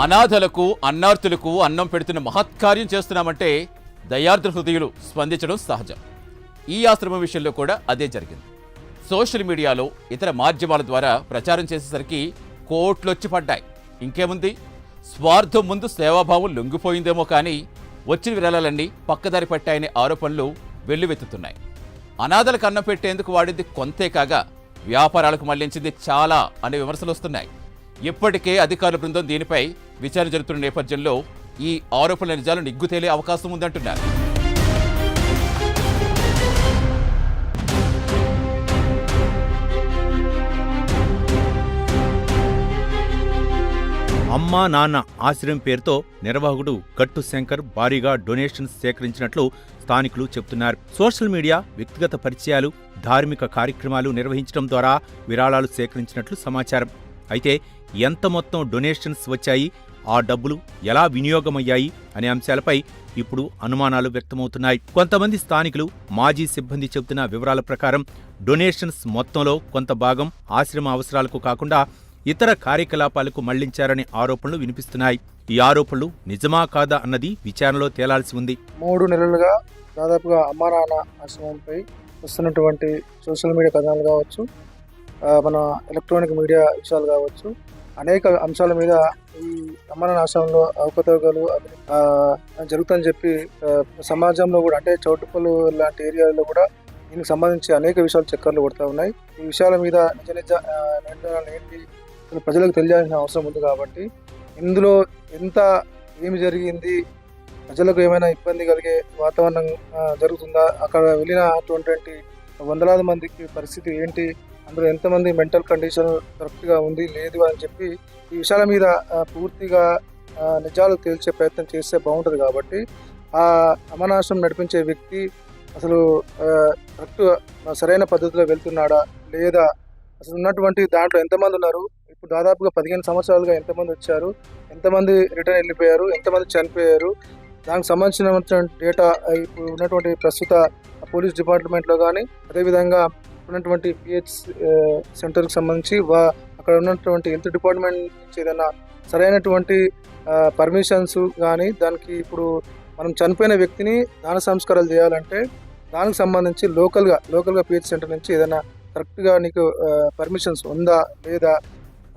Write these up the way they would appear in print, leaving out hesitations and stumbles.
అనాథలకు అన్నార్తులకు అన్నం పెడుతున్న మహత్కార్యం చేస్తున్నామంటే దయార్ద్ర హృదయులు స్పందించడం సహజం. ఈ ఆశ్రమం విషయంలో కూడా అదే జరిగింది. సోషల్ మీడియాలో ఇతర మాధ్యమాల ద్వారా ప్రచారం చేసేసరికి కోట్లొచ్చి పడ్డాయి. ఇంకేముంది, స్వార్థం ముందు సేవాభావం లొంగిపోయిందేమో కానీ వచ్చిన విరాళాలన్నీ పక్కదారి పట్టాయనే ఆరోపణలు వెల్లువెత్తుతున్నాయి. అనాథలకు అన్నం పెట్టేందుకు వాడింది కొంతే కాగా వ్యాపారాలకు మళ్లించింది చాలా అనే విమర్శలు వస్తున్నాయి. ఇప్పటికే అధికారుల బృందం దీనిపై విచారణ జరుగుతున్న నేపథ్యంలో ఈ ఆరోపణల నిజాలు నిగ్గుతేలే అవకాశం ఉందంటున్నారు. అమ్మా నాన్న ఆశ్రయం పేరుతో నిర్వాహకుడు గట్టు శంకర్ భారీగా డొనేషన్స్ సేకరించినట్లు స్థానికులు చెబుతున్నారు. సోషల్ మీడియా, వ్యక్తిగత పరిచయాలు, ధార్మిక కార్యక్రమాలు నిర్వహించడం ద్వారా విరాళాలు సేకరించినట్లు సమాచారం. అయితే ఎంత మొత్తం డొనేషన్స్ వచ్చాయి, ఆ డబ్బులు ఎలా వినియోగమయ్యాయి అనే అంశాలపై ఇప్పుడు అనుమానాలు వ్యక్తమవుతున్నాయి. కొంతమంది స్థానికులు, మాజీ సిబ్బంది చెబుతున్న వివరాల ప్రకారం డొనేషన్స్ మొత్తంలో కొంత భాగం ఆశ్రమ అవసరాలకు కాకుండా ఇతర కార్యకలాపాలకు మళ్లించారనే ఆరోపణలు వినిపిస్తున్నాయి. ఈ ఆరోపణలు నిజమా కాదా అన్నది విచారణలో తేలాల్సి ఉంది. 3 నెలలుగా దాదాపుగా అమ్మా నాన్న ఆశ్రమంపై వస్తున్నటువంటి సోషల్ మీడియా కథనాలు కావచ్చు, మన ఎలక్ట్రానిక్ మీడియా విషయాలు కావచ్చు, అనేక అంశాల మీద ఈ అమ్మా నాన్న ఆశ్రమంలో అవకతవకలు జరుగుతుందని చెప్పి సమాజంలో కూడా, అంటే చౌటుపల్లి లాంటి ఏరియాలో కూడా దీనికి సంబంధించి అనేక విషయాలు చక్కర్లు కొడతా ఉన్నాయి. ఈ విషయాల మీద నిజ ఏంటి ప్రజలకు తెలియాల్సిన అవసరం ఉంది. కాబట్టి ఇందులో ఏమి జరిగింది, ప్రజలకు ఏమైనా ఇబ్బంది కలిగే వాతావరణం జరుగుతుందా, అక్కడ వెళ్ళినటువంటి వందలాది మందికి పరిస్థితి ఏంటి, అందులో ఎంతమంది మెంటల్ కండిషన్ కరెక్ట్గా ఉంది లేదు అని చెప్పి ఈ విషయాల మీద పూర్తిగా నిజాలు తేల్చే ప్రయత్నం చేస్తే బాగుంటుంది. కాబట్టి ఆ అమనాశ్రమం నడిపించే వ్యక్తి అసలు కరెక్ట్ సరైన పద్ధతిలో వెళ్తున్నాడా లేదా, అసలు ఉన్నటువంటి దాంట్లో ఎంతమంది ఉన్నారు, ఇప్పుడు దాదాపుగా 15 సంవత్సరాలుగా ఎంతమంది వచ్చారు, ఎంతమంది రిటర్న్ వెళ్ళిపోయారు, ఎంతమంది చనిపోయారు, దానికి సంబంధించిన డేటా ఇప్పుడు ఉన్నటువంటి ప్రస్తుత పోలీస్ డిపార్ట్మెంట్లో కానీ, అదేవిధంగా ఉన్నటువంటి పిహెచ్ సెంటర్కి సంబంధించి అక్కడ ఉన్నటువంటి హెల్త్ డిపార్ట్మెంట్ నుంచి ఏదైనా సరైనటువంటి పర్మిషన్స్ కానీ, దానికి ఇప్పుడు మనం చనిపోయిన వ్యక్తిని దాన సంస్కారాలు చేయాలంటే దానికి సంబంధించి లోకల్గా పిహెచ్ సెంటర్ నుంచి ఏదైనా కరెక్ట్గా నీకు పర్మిషన్స్ ఉందా లేదా.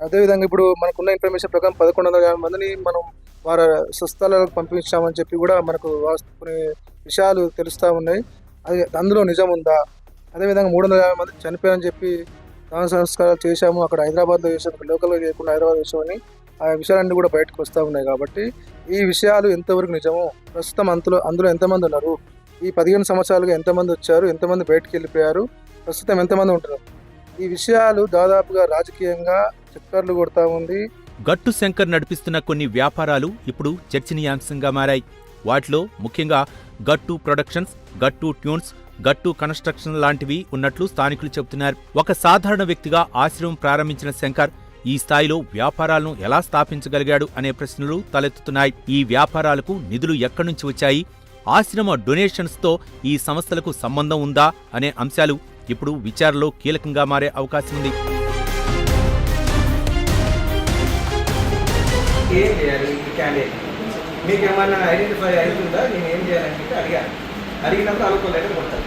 అదేవిధంగా ఇప్పుడు మనకున్న ఇన్ఫర్మేషన్ ప్రకారం 1150 మందిని మనం వారి స్వస్థలాలకు పంపించామని చెప్పి కూడా మనకు కొన్ని విషయాలు తెలుస్తూ ఉన్నాయి. అది అందులో నిజం ఉందా, అదేవిధంగా 350 మంది చనిపోయారని చెప్పి దాన సంస్కారాలు చేశాము, అక్కడ హైదరాబాద్లో చేసాము, లోకల్గా చేయకుండా హైదరాబాద్ చేసామని ఆ విషయాలన్నీ కూడా బయటకు వస్తూ ఉన్నాయి. కాబట్టి ఈ విషయాలు ఎంతవరకు నిజమో, ప్రస్తుతం అందులో ఎంతమంది ఉన్నారు, ఈ 15 సంవత్సరాలుగా ఎంతమంది వచ్చారు, ఎంతమంది బయటకు వెళ్ళిపోయారు, ప్రస్తుతం ఎంతమంది ఉంటున్నారు, ఈ విషయాలు దాదాపుగా రాజకీయంగా చక్కర్లు కొడతా ఉంది. గట్టు శంకర్ నడిపిస్తున్న కొన్ని వ్యాపారాలు ఇప్పుడు చర్చనీయాంశంగా మారాయి. వాటిలో ముఖ్యంగా గట్టు ప్రొడక్షన్స్, గట్టు ట్యూన్స్, గట్టు కన్స్ట్రక్షన్ లాంటివి ఉన్నట్లు స్థానికులు చెబుతున్నారు. ఒక సాధారణ వ్యక్తిగా ఆశ్రమం ప్రారంభించిన శంకర్ ఈ స్థాయిలో వ్యాపారాలను ఎలా స్థాపించగలిగాడు అనే ప్రశ్నలు తలెత్తుతున్నాయి. ఈ వ్యాపారాలకు నిధులు ఎక్కడి నుంచి వచ్చాయి, ఆశ్రమ డొనేషన్స్తో ఈ సంస్థలకు సంబంధం ఉందా అనే అంశాలు ఇప్పుడు విచారణలో కీలకంగా మారే అవకాశం ఉంది. ఏం చేయాలి ఈ క్యాండిడేట్, మీకు ఏమన్నా ఐడెంటిఫై అవుతుందా, నేను ఏం చేయాలని అడిగినప్పుడు అలా ఒక లెటర్ కొడతారు.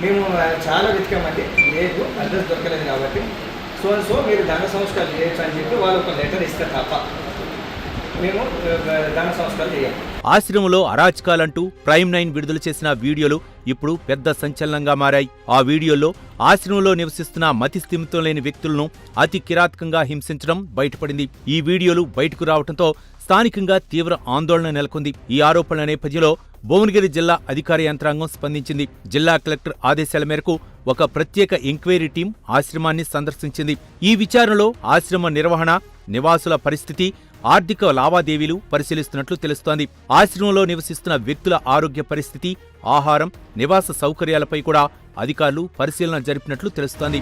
మేము చాలా వెతికామండి, లేదు అడ్రస్ దొరకలేదు కాబట్టి సో మీరు ధన సంస్కారాలు చేయొచ్చు అని చెప్పి వాళ్ళు ఒక లెటర్ ఇస్తారు తప్ప మేము ధన సంస్కారాలు చేయాలి. ఆశ్రమంలో అరాచకాలంటూ ప్రైమ్ 9 విడుదల చేసిన వీడియోలు ఇప్పుడు పెద్ద సంచలనంగా మారాయి. ఆ వీడియోల్లో ఆశ్రమంలో నివసిస్తున్న మతి స్థిమితం లేని వ్యక్తులను అతి కిరాతకంగా హింసించడం బయటపడింది. ఈ వీడియోలు బయటకు రావడంతో స్థానికంగా తీవ్ర ఆందోళన నెలకొంది. ఈ ఆరోపణల నేపథ్యంలో భువనగిరి జిల్లా అధికార యంత్రాంగం స్పందించింది. జిల్లా కలెక్టర్ ఆదేశాల మేరకు ఒక ప్రత్యేక ఎంక్వైరీ టీం ఆశ్రమాన్ని సందర్శించింది. ఈ విచారణలో ఆశ్రమ నిర్వహణ, నివాసుల పరిస్థితి, ఆర్థిక లావాదేవీలు పరిశీలిస్తున్నట్లు తెలుస్తోంది. ఆశ్రమంలో నివసిస్తున్న వ్యక్తుల ఆరోగ్య పరిస్థితి, ఆహారం, నివాస సౌకర్యాలపై కూడా అధికారులు పరిశీలన జరిపినట్లు తెలుస్తోంది.